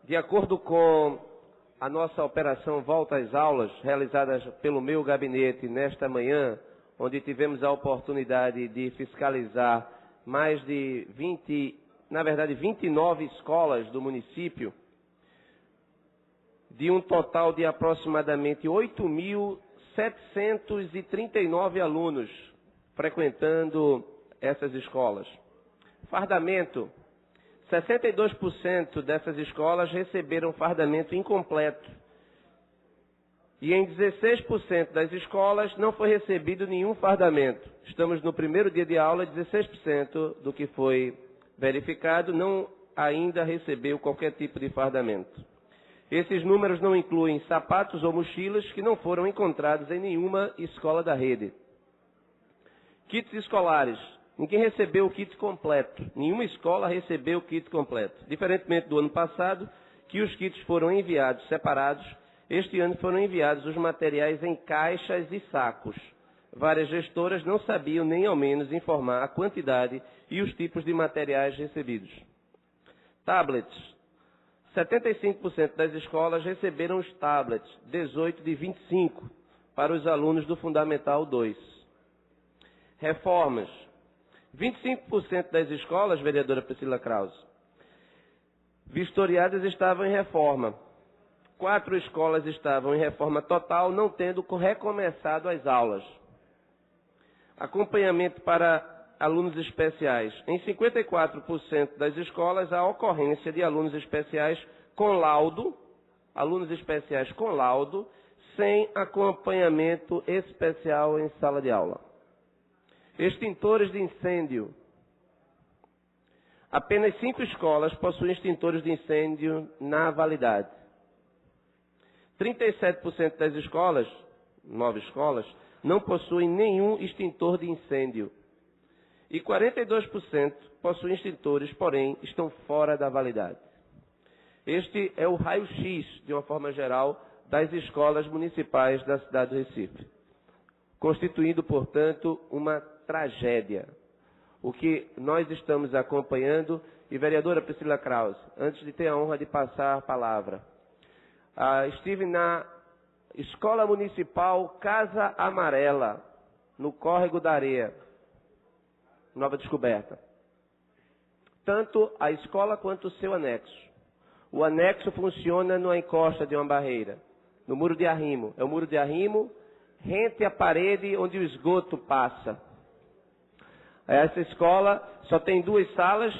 De acordo com a nossa operação Volta às Aulas, realizada pelo meu gabinete nesta manhã, onde tivemos a oportunidade de fiscalizar mais de 29 escolas do município, de um total de aproximadamente 8.739 alunos frequentando essas escolas. Fardamento: 62% dessas escolas receberam fardamento incompleto. E em 16% das escolas não foi recebido nenhum fardamento. Estamos no primeiro dia de aula, 16% do que foi verificado não ainda recebeu qualquer tipo de fardamento. Esses números não incluem sapatos ou mochilas que não foram encontrados em nenhuma escola da rede. Kits escolares: ninguém recebeu o kit completo. Nenhuma escola recebeu o kit completo. Diferentemente do ano passado, que os kits foram enviados separados, este ano foram enviados os materiais em caixas e sacos. Várias gestoras não sabiam nem ao menos informar a quantidade e os tipos de materiais recebidos. Tablets: 75% das escolas receberam os tablets, 18 de 25, para os alunos do Fundamental 2. Reformas: 25% das escolas, vereadora Priscila Krause, vistoriadas estavam em reforma. 4 escolas estavam em reforma total, não tendo recomeçado as aulas. Acompanhamento para alunos especiais: em 54% das escolas, a ocorrência de alunos especiais com laudo, sem acompanhamento especial em sala de aula. Extintores de incêndio: apenas 5 escolas possuem extintores de incêndio na validade. 37% das escolas, 9 escolas, não possuem nenhum extintor de incêndio. E 42% possuem extintores, porém, estão fora da validade. Este é o raio-x, de uma forma geral, das escolas municipais da cidade do Recife, constituindo, portanto, uma tragédia. O que nós estamos acompanhando, e vereadora Priscila Krause, antes de ter a honra de passar a palavra, estive na Escola Municipal Casa Amarela, no Córrego da Areia, Nova Descoberta. Tanto a escola quanto o seu anexo. O anexo funciona na encosta de uma barreira, no muro de arrimo. É o muro de arrimo, rente à parede onde o esgoto passa. Essa escola só tem 2 salas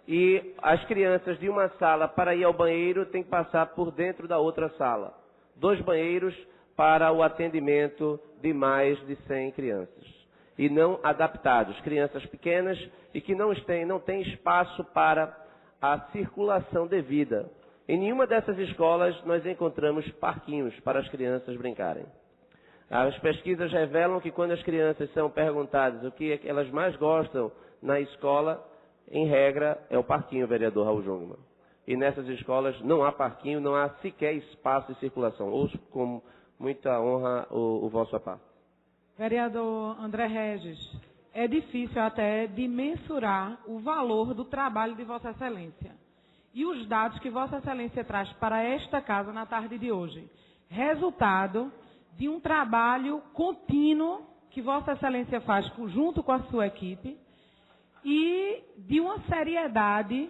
e as crianças de uma sala para ir ao banheiro têm que passar por dentro da outra sala. 2 banheiros para o atendimento de mais de 100 crianças. E não adaptados, crianças pequenas e que não têm espaço para a circulação devida. Em nenhuma dessas escolas nós encontramos parquinhos para as crianças brincarem. As pesquisas revelam que quando as crianças são perguntadas o que elas mais gostam na escola, em regra, é o parquinho, vereador Raul Jungmann. E nessas escolas não há parquinho, não há sequer espaço de circulação. Ouço com muita honra o vosso aparato. Vereador André Regis, é difícil até de mensurar o valor do trabalho de Vossa Excelência e os dados que Vossa Excelência traz para esta casa na tarde de hoje. Resultado de um trabalho contínuo que Vossa Excelência faz junto com a sua equipe e de uma seriedade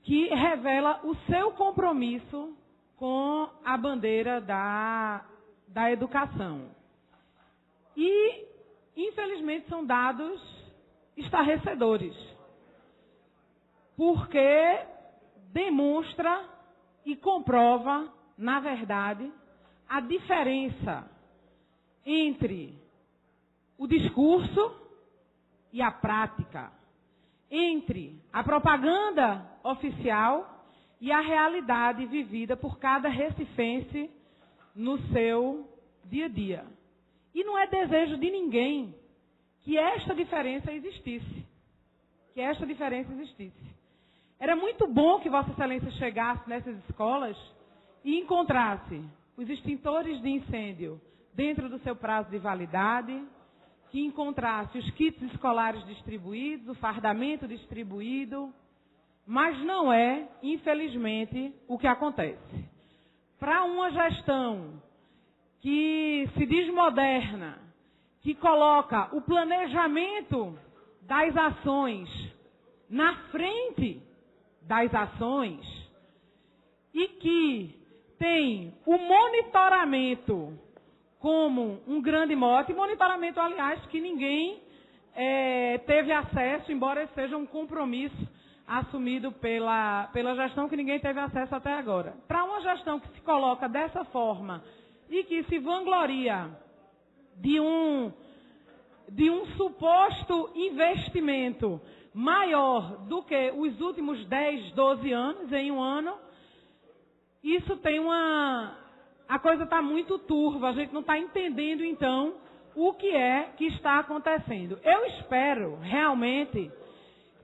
que revela o seu compromisso com a bandeira da educação. E, infelizmente, são dados estarrecedores, porque demonstra e comprova, na verdade, a diferença entre o discurso e a prática, entre a propaganda oficial e a realidade vivida por cada recifense no seu dia a dia. E não é desejo de ninguém que esta diferença existisse. Era muito bom que Vossa Excelência chegasse nessas escolas e encontrasse os extintores de incêndio dentro do seu prazo de validade, que encontrasse os kits escolares distribuídos, o fardamento distribuído, mas não é, infelizmente, o que acontece. Para uma gestão que se diz moderna, que coloca o planejamento das ações na frente das ações e que tem o monitoramento como um grande mote, monitoramento, aliás, que ninguém teve acesso, embora seja um compromisso assumido pela gestão que ninguém teve acesso até agora. Para uma gestão que se coloca dessa forma e que se vangloria de um suposto investimento maior do que os últimos 10, 12 anos em um ano, isso tem a coisa está muito turva, a gente não está entendendo então o que é que está acontecendo. Eu espero realmente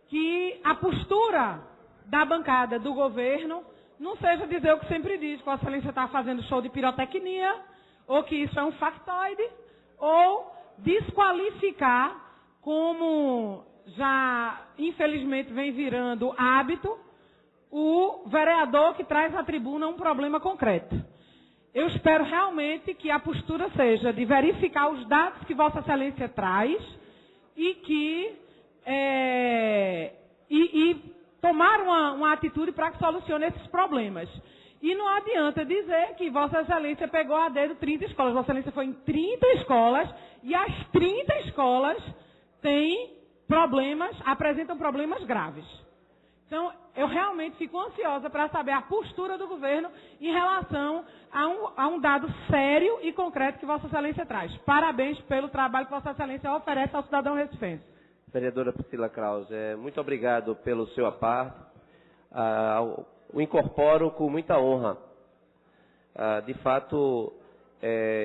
que a postura da bancada do governo não seja dizer o que sempre diz, que Vossa Excelência está fazendo show de pirotecnia, ou que isso é um factoide, ou desqualificar, como já infelizmente vem virando hábito, o vereador que traz à tribuna um problema concreto. Eu espero realmente que a postura seja de verificar os dados que Vossa Excelência traz e que tomar uma atitude para que solucione esses problemas. E não adianta dizer que Vossa Excelência pegou a dedo 30 escolas. Vossa Excelência foi em 30 escolas e as 30 escolas têm problemas, apresentam problemas graves. Então, eu realmente fico ansiosa para saber a postura do governo em relação a um dado sério e concreto que Vossa Excelência traz. Parabéns pelo trabalho que Vossa Excelência oferece ao cidadão recifense. Vereadora Priscila Krause, muito obrigado pelo seu aparte. O incorporo com muita honra. De fato,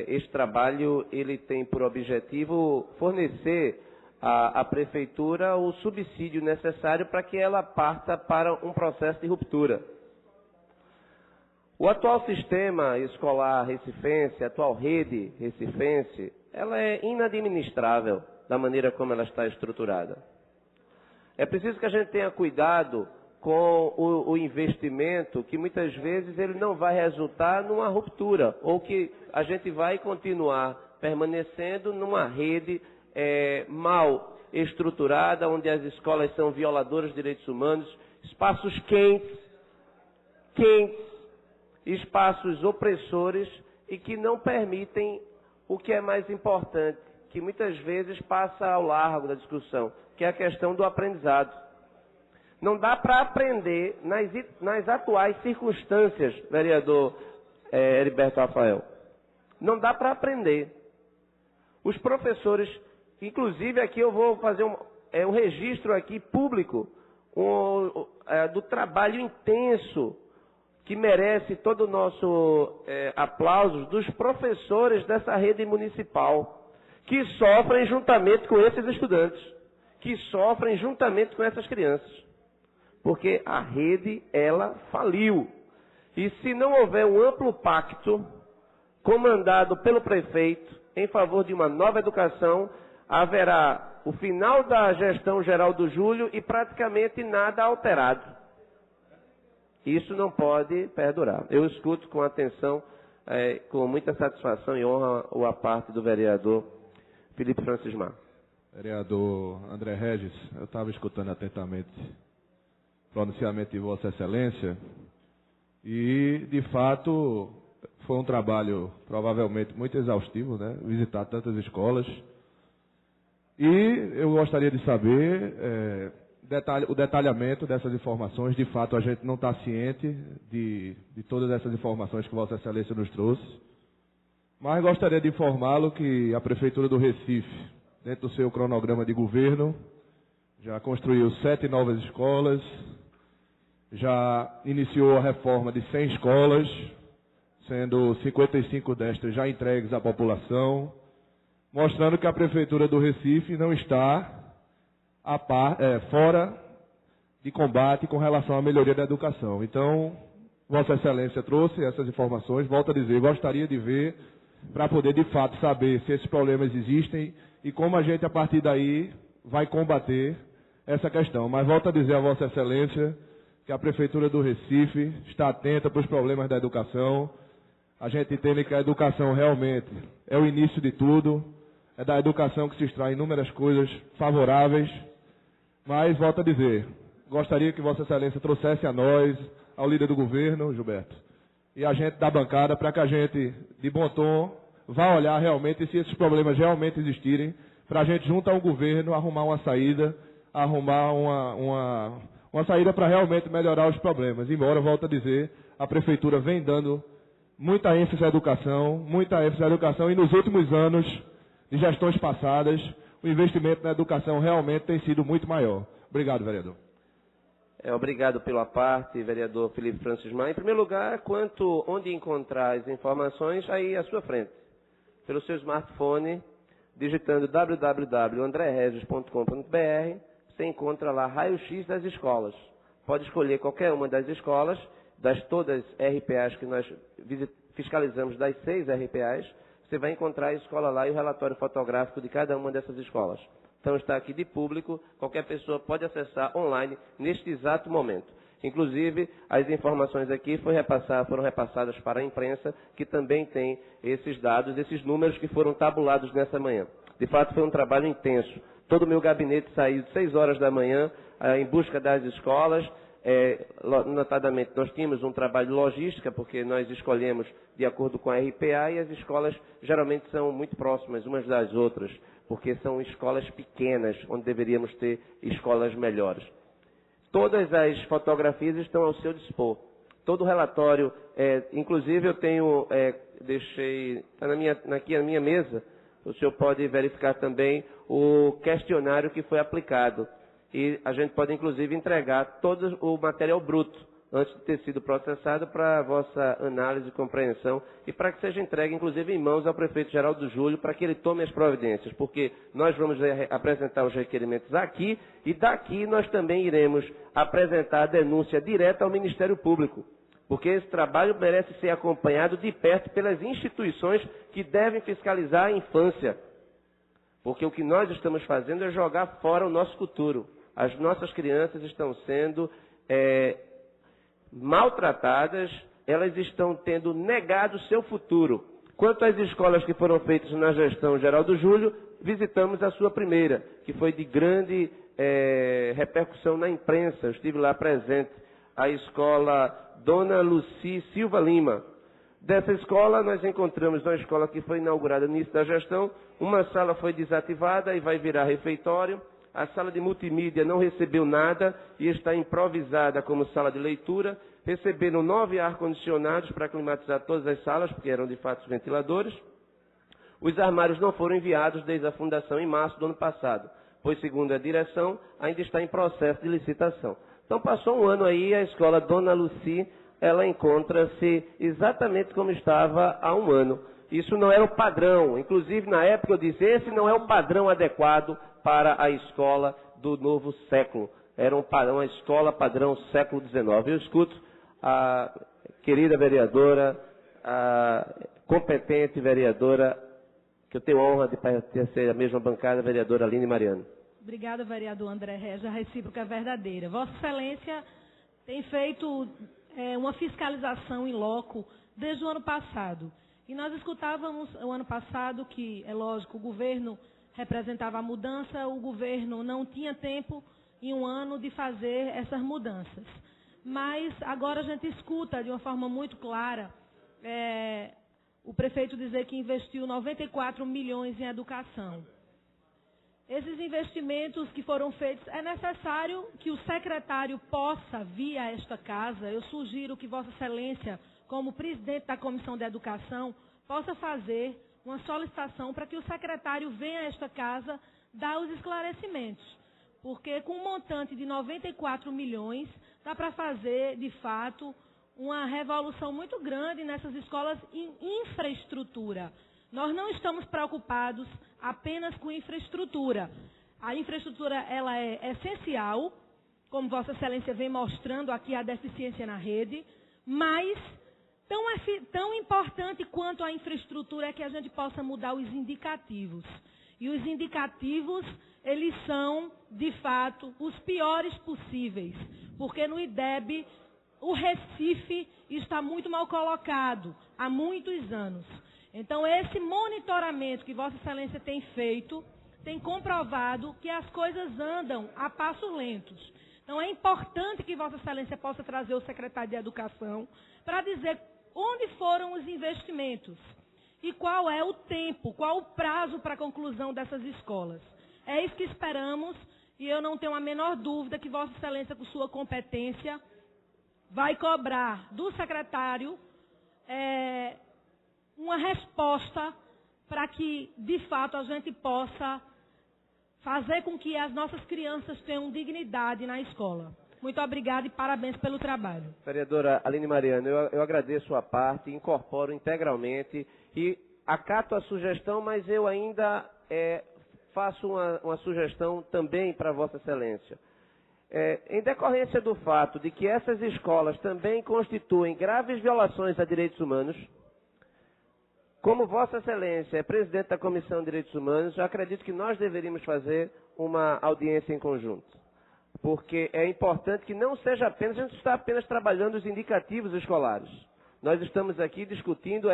este trabalho ele tem por objetivo fornecer à Prefeitura o subsídio necessário para que ela parta para um processo de ruptura. O atual sistema escolar recifense, a atual rede recifense, ela é inadministrável da maneira como ela está estruturada. É preciso que a gente tenha cuidado com o investimento, que muitas vezes ele não vai resultar numa ruptura, ou que a gente vai continuar permanecendo numa rede mal estruturada, onde as escolas são violadoras de direitos humanos, espaços quentes, espaços opressores e que não permitem o que é mais importante, que muitas vezes passa ao largo da discussão, que é a questão do aprendizado. Não dá para aprender nas atuais circunstâncias, vereador Heriberto Rafael. Não dá para aprender. Os professores, inclusive aqui eu vou fazer um registro aqui público do trabalho intenso que merece todo o nosso aplauso dos professores dessa rede municipal, que sofrem juntamente com esses estudantes, que sofrem juntamente com essas crianças. Porque a rede, ela faliu. E se não houver um amplo pacto comandado pelo prefeito em favor de uma nova educação, haverá o final da gestão geral do Júlio e praticamente nada alterado. Isso não pode perdurar. Eu escuto com atenção, com muita satisfação e honra a parte do vereador Felipe Francismar. Vereador André Regis, eu estava escutando atentamente o pronunciamento de Vossa Excelência e, de fato, foi um trabalho provavelmente muito exaustivo, né? Visitar tantas escolas. E eu gostaria de saber o detalhamento dessas informações. De fato, a gente não está ciente de todas essas informações que Vossa Excelência nos trouxe. Mas gostaria de informá-lo que a Prefeitura do Recife, dentro do seu cronograma de governo, já construiu 7 novas escolas, já iniciou a reforma de 100 escolas, sendo 55 destas já entregues à população, mostrando que a Prefeitura do Recife não está fora de combate com relação à melhoria da educação. Então, Vossa Excelência trouxe essas informações, volto a dizer, gostaria de ver, para poder de fato saber se esses problemas existem e como a gente, a partir daí, vai combater essa questão. Mas volto a dizer a Vossa Excelência que a Prefeitura do Recife está atenta para os problemas da educação. A gente entende que a educação realmente é o início de tudo, é da educação que se extrai inúmeras coisas favoráveis, mas, volto a dizer, gostaria que Vossa Excelência trouxesse a nós, ao líder do governo, Gilberto, e a gente da bancada, para que a gente, de bom tom, vá olhar realmente se esses problemas realmente existirem, para a gente, junto ao governo, arrumar uma saída, arrumar uma saída para realmente melhorar os problemas. Embora, volto a dizer, a Prefeitura vem dando muita ênfase à educação, e nos últimos anos, de gestões passadas, o investimento na educação realmente tem sido muito maior. Obrigado, vereador. Obrigado pela parte, vereador Felipe Francis Maia. Em primeiro lugar, onde encontrar as informações, aí à sua frente. Pelo seu smartphone, digitando www.andreregis.com.br, você encontra lá raio-x das escolas. Pode escolher qualquer uma das escolas, das todas RPAs que nós fiscalizamos, das 6 RPAs, você vai encontrar a escola lá e o relatório fotográfico de cada uma dessas escolas. Então está aqui de público, qualquer pessoa pode acessar online neste exato momento. Inclusive, as informações aqui foram repassadas para a imprensa, que também tem esses dados, esses números que foram tabulados nessa manhã. De fato, foi um trabalho intenso. Todo o meu gabinete saiu de 6 horas da manhã em busca das escolas. Notadamente, nós tínhamos um trabalho de logística, porque nós escolhemos de acordo com a RPA, e as escolas geralmente são muito próximas umas das outras, porque são escolas pequenas, onde deveríamos ter escolas melhores. Todas as fotografias estão ao seu dispor. Todo o relatório, inclusive eu tenho, deixei, está aqui na minha mesa, o senhor pode verificar também o questionário que foi aplicado. E a gente pode, inclusive, entregar todo o material bruto, antes de ter sido processado, para a vossa análise e compreensão, e para que seja entregue, inclusive, em mãos ao prefeito Geraldo Júlio, para que ele tome as providências, porque nós vamos apresentar os requerimentos aqui, e daqui nós também iremos apresentar a denúncia direta ao Ministério Público, porque esse trabalho merece ser acompanhado de perto pelas instituições que devem fiscalizar a infância, porque o que nós estamos fazendo é jogar fora o nosso futuro. As nossas crianças estão sendo maltratadas, elas estão tendo negado o seu futuro. Quanto às escolas que foram feitas na gestão Geraldo Júlio, visitamos a sua primeira, que foi de grande repercussão na imprensa. Eu estive lá presente, a escola Dona Luci Silva Lima. Dessa escola, nós encontramos uma escola que foi inaugurada no início da gestão, uma sala foi desativada e vai virar refeitório. A sala de multimídia não recebeu nada e está improvisada como sala de leitura. Receberam 9 ar-condicionados para climatizar todas as salas, porque eram de fato ventiladores. Os armários não foram enviados desde a fundação em março do ano passado, pois, segundo a direção, ainda está em processo de licitação. Então, passou um ano aí, a escola Dona Luci, ela encontra-se exatamente como estava há um ano. Isso não era o padrão. Inclusive, na época eu disse, esse não é o padrão adequado para a escola do novo século. Era uma escola padrão século XIX. Eu escuto a querida vereadora, a competente vereadora, que eu tenho a honra de pertencer à mesma bancada, a vereadora Aline Mariano. Obrigada, vereador André Regis. A recíproca é verdadeira. Vossa Excelência tem feito uma fiscalização em loco desde o ano passado. E nós escutávamos o ano passado que, é lógico, o governo representava a mudança, o governo não tinha tempo em um ano de fazer essas mudanças. Mas agora a gente escuta de uma forma muito clara o prefeito dizer que investiu 94 milhões em educação. Esses investimentos que foram feitos, é necessário que o secretário possa vir a esta casa. Eu sugiro que Vossa Excelência, como presidente da Comissão de Educação, possa fazer uma solicitação para que o secretário venha a esta casa dar os esclarecimentos. Porque com um montante de 94 milhões, dá para fazer, de fato, uma revolução muito grande nessas escolas em infraestrutura. Nós não estamos preocupados apenas com infraestrutura. A infraestrutura ela é essencial, como Vossa Excelência vem mostrando aqui a deficiência na rede, mas tão importante quanto a infraestrutura é que a gente possa mudar os indicativos. E os indicativos, eles são, de fato, os piores possíveis, porque no IDEB o Recife está muito mal colocado há muitos anos. Então, esse monitoramento que Vossa Excelência tem feito, tem comprovado que as coisas andam a passos lentos. Então, é importante que Vossa Excelência possa trazer o secretário de Educação para dizer onde foram os investimentos e qual é o tempo, qual o prazo para a conclusão dessas escolas. É isso que esperamos e eu não tenho a menor dúvida que Vossa Excelência, com sua competência, vai cobrar do secretário uma resposta para que, de fato, a gente possa fazer com que as nossas crianças tenham dignidade na escola. Muito obrigada e parabéns pelo trabalho. Vereadora Aline Mariano, eu agradeço a parte, incorporo integralmente e acato a sugestão, mas eu ainda faço uma sugestão também para Vossa Excelência. Em decorrência do fato de que essas escolas também constituem graves violações a direitos humanos, como Vossa Excelência é presidente da Comissão de Direitos Humanos, eu acredito que nós deveríamos fazer uma audiência em conjunto. Porque é importante que não seja apenas, a gente está apenas trabalhando os indicativos escolares. Nós estamos aqui discutindo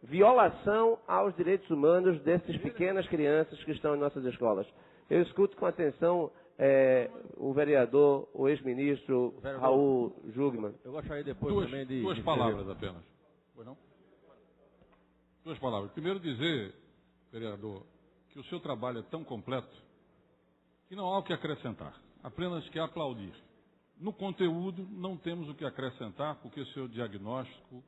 violação aos direitos humanos dessas pequenas crianças que estão em nossas escolas. Eu escuto com atenção o vereador, o ex-ministro Raul Jugman. Eu gostaria depois também de... Duas palavras apenas. Pois não? Duas palavras. Primeiro dizer, vereador, que o seu trabalho é tão completo que não há o que acrescentar, apenas que aplaudir. No conteúdo não temos o que acrescentar, porque o seu diagnóstico,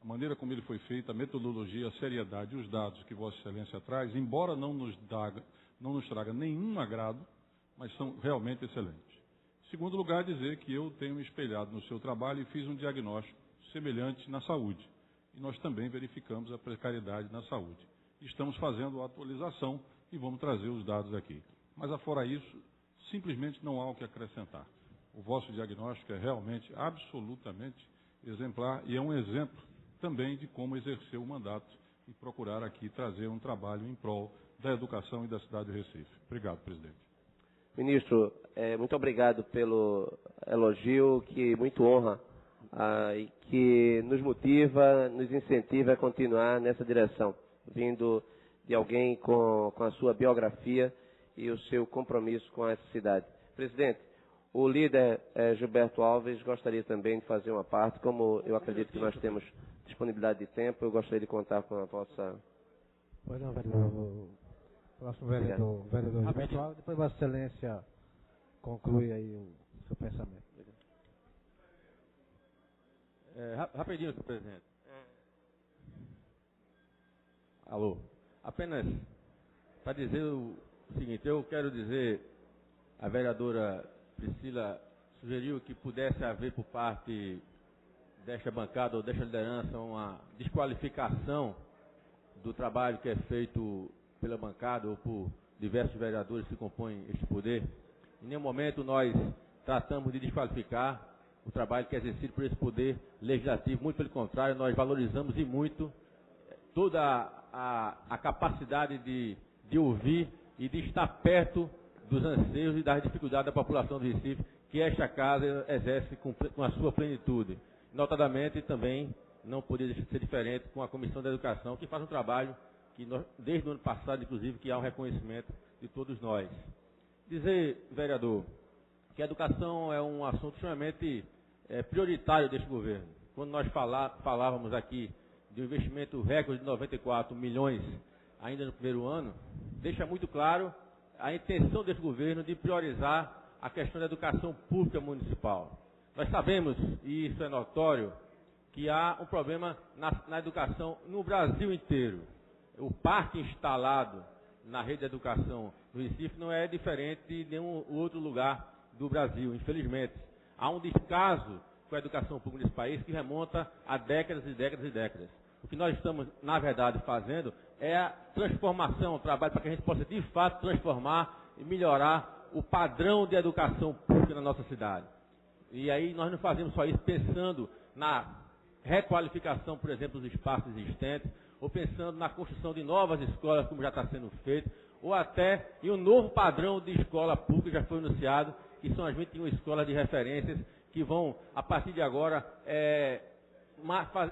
a maneira como ele foi feito, a metodologia, a seriedade e os dados que Vossa Excelência traz, embora não nos traga nenhum agrado, mas são realmente excelentes. Em segundo lugar, dizer que eu tenho me espelhado no seu trabalho e fiz um diagnóstico semelhante na saúde. E nós também verificamos a precariedade na saúde. Estamos fazendo a atualização e vamos trazer os dados aqui. Mas, afora isso, simplesmente não há o que acrescentar. O vosso diagnóstico é realmente, absolutamente exemplar e é um exemplo também de como exercer o mandato e procurar aqui trazer um trabalho em prol da educação e da cidade de Recife. Obrigado, presidente. Ministro, muito obrigado pelo elogio, que muito honra e que nos motiva, nos incentiva a continuar nessa direção, vindo de alguém com a sua biografia e o seu compromisso com essa cidade. Presidente, o líder Gilberto Alves gostaria também de fazer uma parte, como eu acredito que nós temos disponibilidade de tempo, eu gostaria de contar com a vossa... Pois não, vereador. Próximo vereador Gilberto Alves, depois Vossa Excelência conclui aí o seu pensamento. Rapidinho, senhor presidente. Alô. Apenas para dizer o seguinte, eu quero dizer, a vereadora Priscila sugeriu que pudesse haver por parte desta bancada ou desta liderança uma desqualificação do trabalho que é feito pela bancada ou por diversos vereadores que compõem este poder. Em nenhum momento nós tratamos de desqualificar o trabalho que é exercido por esse poder legislativo. Muito pelo contrário, nós valorizamos e muito toda a capacidade de ouvir e de estar perto dos anseios e das dificuldades da população do Recife, que esta casa exerce com a sua plenitude. Notadamente, também não poderia ser diferente com a Comissão da Educação, que faz um trabalho que nós, desde o ano passado, inclusive, que há um reconhecimento de todos nós. Dizer, vereador, que a educação é um assunto extremamente prioritário deste governo. Quando nós falávamos aqui de um investimento recorde de 94 milhões ainda no primeiro ano, deixa muito claro a intenção desse governo de priorizar a questão da educação pública municipal. Nós sabemos, e isso é notório, que há um problema na educação no Brasil inteiro. O parque instalado na rede de educação no Recife não é diferente de nenhum outro lugar do Brasil, infelizmente. Há um descaso com a educação pública nesse país que remonta a décadas e décadas e décadas. O que nós estamos, na verdade, fazendo é a transformação, o trabalho para que a gente possa, de fato, transformar e melhorar o padrão de educação pública na nossa cidade. E aí nós não fazemos só isso pensando na requalificação, por exemplo, dos espaços existentes, ou pensando na construção de novas escolas, como já está sendo feito, ou até em um novo padrão de escola pública, já foi anunciado, que são as 21 escolas de referências, que vão, a partir de agora,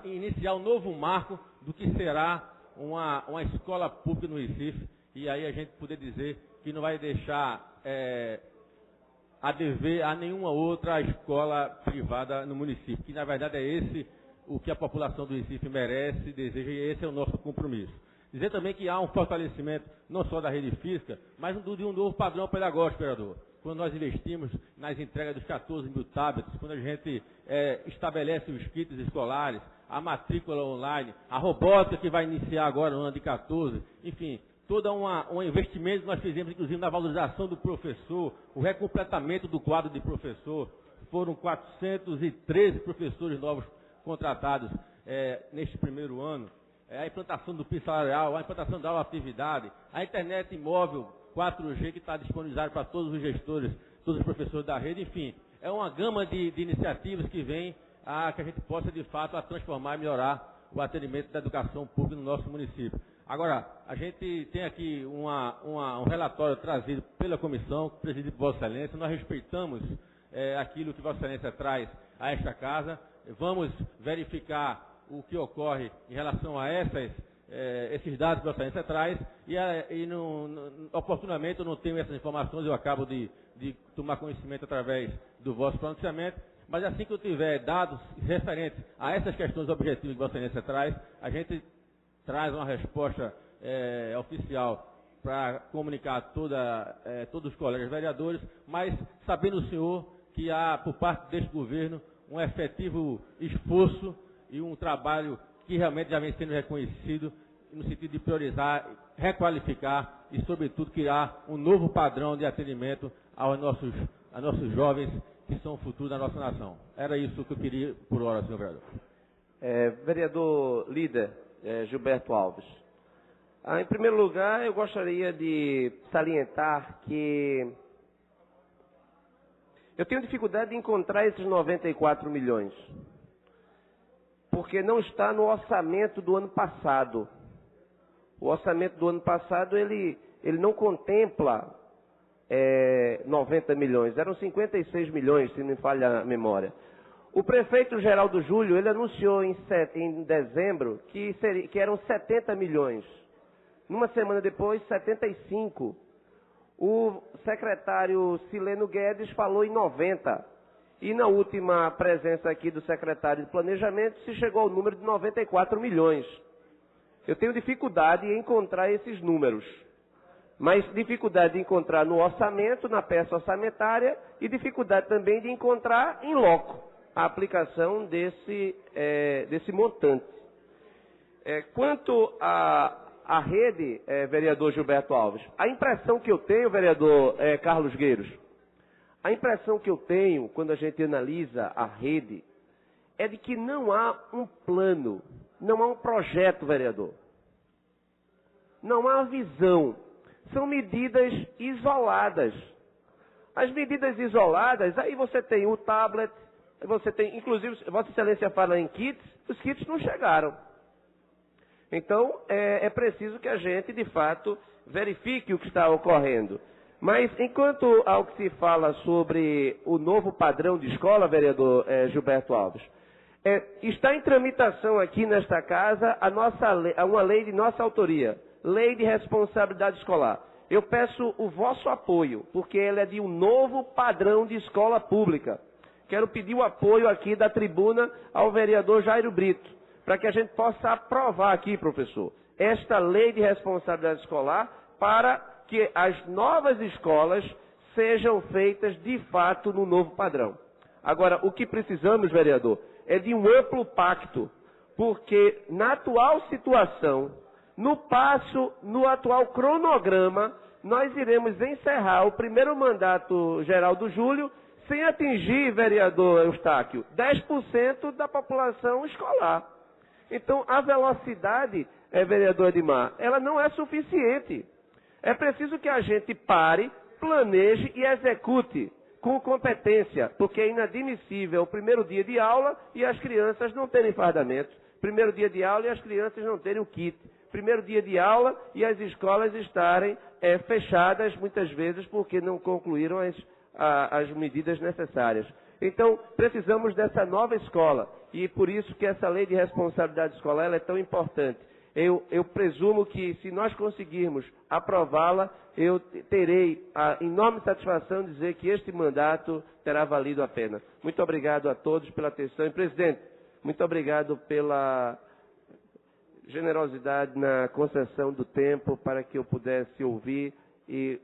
iniciar um novo marco do que será uma escola pública no Recife, e aí a gente poder dizer que não vai deixar a dever a nenhuma outra escola privada no município, que na verdade é esse o que a população do Recife merece, deseja, e esse é o nosso compromisso. Dizer também que há um fortalecimento não só da rede física, mas de um novo padrão pedagógico, vereador. Quando nós investimos nas entregas dos 14 mil tablets, quando a gente estabelece os kits escolares, a matrícula online, a robótica que vai iniciar agora no ano de 14, enfim, todo um investimento que nós fizemos, inclusive, na valorização do professor, o recompletamento do quadro de professor. Foram 413 professores novos contratados neste primeiro ano. A implantação do piso salarial, a implantação da aula atividade, a internet móvel 4G que está disponibilizada para todos os gestores, todos os professores da rede, enfim. É uma gama de iniciativas que vem a que a gente possa, de fato, a transformar e melhorar o atendimento da educação pública no nosso município. Agora, a gente tem aqui um relatório trazido pela comissão, presidido por Vossa Excelência. Nós respeitamos aquilo que Vossa Excelência traz a esta casa. Vamos verificar o que ocorre em relação a esses dados que Vossa Excelência traz, oportunamente eu não tenho essas informações, eu acabo de tomar conhecimento através do vosso pronunciamento, mas assim que eu tiver dados referentes a essas questões objetivas que Vossa Excelência traz, a gente traz uma resposta oficial para comunicar a todos os colegas vereadores, mas sabendo o senhor que há, por parte deste governo, um efetivo esforço e um trabalho que realmente já vem sendo reconhecido no sentido de priorizar, requalificar e, sobretudo, criar um novo padrão de atendimento aos nossos jovens que são o futuro da nossa nação. Era isso que eu queria por hora, senhor vereador. Vereador líder Gilberto Alves. Em primeiro lugar, eu gostaria de salientar que eu tenho dificuldade de encontrar esses 94 milhões. Porque não está no orçamento do ano passado. O orçamento do ano passado, ele não contempla 90 milhões. Eram 56 milhões, se não me falha a memória. O prefeito Geraldo Júlio, ele anunciou em dezembro que eram 70 milhões. Numa semana depois, 75. O secretário Sileno Guedes falou em 90. E na última presença aqui do secretário de Planejamento, se chegou ao número de 94 milhões. Eu tenho dificuldade em encontrar esses números. Mas dificuldade de encontrar no orçamento, na peça orçamentária, e dificuldade também de encontrar em loco a aplicação desse montante. Quanto à rede, vereador Gilberto Alves, a impressão que eu tenho, vereador Carlos Gueiros, a impressão que eu tenho, quando a gente analisa a rede, é de que não há um plano, não há um projeto, vereador. Não há visão. São medidas isoladas. As medidas isoladas, aí você tem o tablet, você tem, inclusive, Vossa Excelência fala em kits, os kits não chegaram. Então, é preciso que a gente, de fato, verifique o que está ocorrendo. Mas, enquanto ao que se fala sobre o novo padrão de escola, vereador Gilberto Alves, está em tramitação aqui nesta casa uma lei de nossa autoria, Lei de Responsabilidade Escolar. Eu peço o vosso apoio, porque ela é de um novo padrão de escola pública. Quero pedir o apoio aqui da tribuna ao vereador Jairo Brito, para que a gente possa aprovar aqui, professor, esta Lei de Responsabilidade Escolar para que as novas escolas sejam feitas de fato no novo padrão. Agora, o que precisamos, vereador, é de um amplo pacto, porque na atual situação, no atual cronograma, nós iremos encerrar o primeiro mandato geral do Júlio sem atingir, vereador Eustáquio, 10% da população escolar. Então, a velocidade, vereador Edmar, ela não é suficiente. É preciso que a gente pare, planeje e execute com competência, porque é inadmissível o primeiro dia de aula e as crianças não terem fardamento, primeiro dia de aula e as crianças não terem o kit, primeiro dia de aula e as escolas estarem fechadas muitas vezes porque não concluíram as medidas necessárias. Então, precisamos dessa nova escola e por isso que essa lei de responsabilidade escolar ela é tão importante. Eu presumo que se nós conseguirmos aprová-la, eu terei a enorme satisfação de dizer que este mandato terá valido a pena. Muito obrigado a todos pela atenção. E, presidente, muito obrigado pela generosidade na concessão do tempo para que eu pudesse ouvir e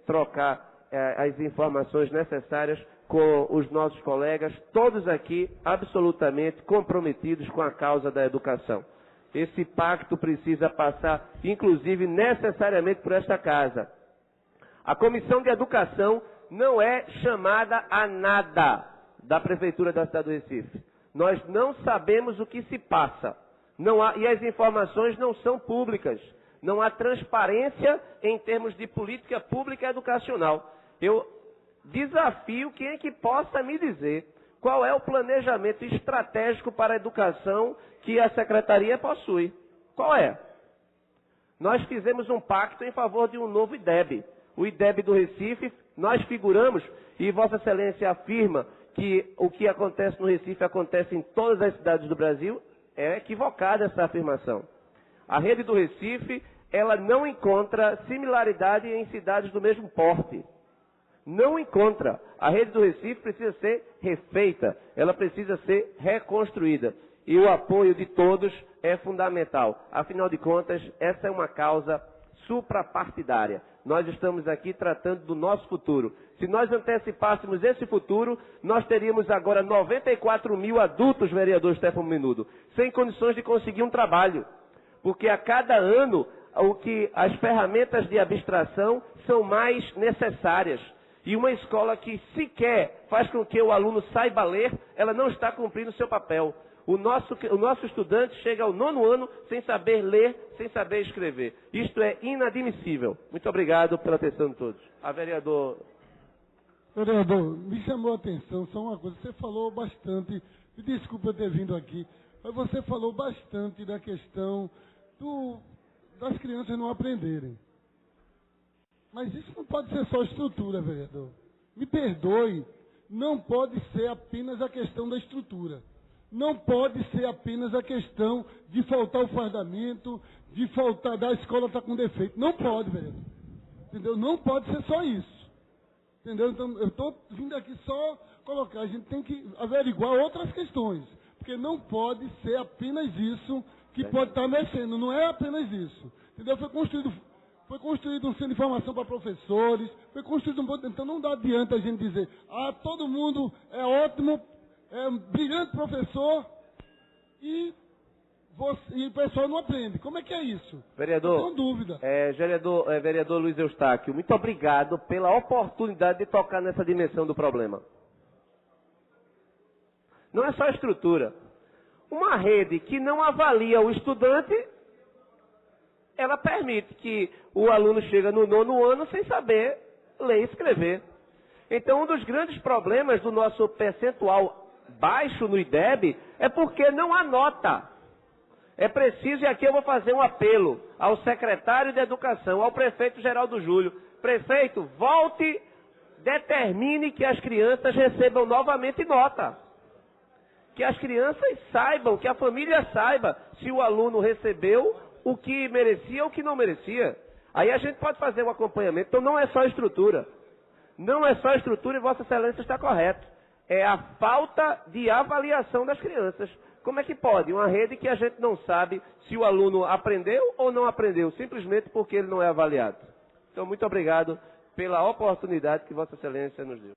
trocar as informações necessárias com os nossos colegas, todos aqui absolutamente comprometidos com a causa da educação. Esse pacto precisa passar, inclusive, necessariamente por esta casa. A Comissão de Educação não é chamada a nada da Prefeitura da cidade do Recife. Nós não sabemos o que se passa. E as informações não são públicas. Não há transparência em termos de política pública educacional. Eu desafio quem é que possa me dizer qual é o planejamento estratégico para a educação que a Secretaria possui. Qual é? Nós fizemos um pacto em favor de um novo IDEB. O IDEB do Recife, nós figuramos, e Vossa Excelência afirma que o que acontece no Recife acontece em todas as cidades do Brasil, é equivocada essa afirmação. A rede do Recife, ela não encontra similaridade em cidades do mesmo porte. Não encontra. A rede do Recife precisa ser refeita, ela precisa ser reconstruída. E o apoio de todos é fundamental. Afinal de contas, essa é uma causa suprapartidária. Nós estamos aqui tratando do nosso futuro. Se nós antecipássemos esse futuro, nós teríamos agora 94 mil adultos, vereador Stefano Menudo, sem condições de conseguir um trabalho. Porque a cada ano, as ferramentas de abstração são mais necessárias. E uma escola que sequer faz com que o aluno saiba ler, ela não está cumprindo o seu papel. O nosso estudante chega ao 9º ano sem saber ler, sem saber escrever. Isto é inadmissível. Muito obrigado pela atenção de todos. A vereador... Vereador, me chamou a atenção só uma coisa. Você falou bastante, me desculpa eu ter vindo aqui, mas você falou bastante da questão das crianças não aprenderem. Mas isso não pode ser só estrutura, vereador. Me perdoe, não pode ser apenas a questão da estrutura. Não pode ser apenas a questão de faltar o fardamento, de faltar, da escola estar com defeito. Não pode, vereador. Entendeu? Não pode ser só isso. Entendeu? Então, eu estou vindo aqui só colocar, a gente tem que averiguar outras questões. Porque não pode ser apenas isso que pode estar mexendo. Não é apenas isso. Entendeu? Foi construído um centro de formação para professores, foi construído então não dá adianta a gente dizer, todo mundo é ótimo, é um brilhante professor e o pessoal não aprende. Como é que é isso? Vereador, não tenho dúvida. Vereador Luiz Eustáquio, muito obrigado pela oportunidade de tocar nessa dimensão do problema. Não é só a estrutura. Uma rede que não avalia o estudante, ela permite que o aluno chegue no 9º ano sem saber ler e escrever. Então, um dos grandes problemas do nosso percentual baixo no IDEB é porque não há nota. É preciso, e aqui eu vou fazer um apelo ao secretário de Educação, ao prefeito Geraldo Júlio. Prefeito, volte, determine que as crianças recebam novamente nota. Que as crianças saibam, que a família saiba se o aluno recebeu o que merecia ou o que não merecia. Aí a gente pode fazer um acompanhamento. Então não é só estrutura. Não é só estrutura e Vossa Excelência está correto. É a falta de avaliação das crianças. Como é que pode? Uma rede que a gente não sabe se o aluno aprendeu ou não aprendeu, simplesmente porque ele não é avaliado. Então, muito obrigado pela oportunidade que Vossa Excelência nos deu.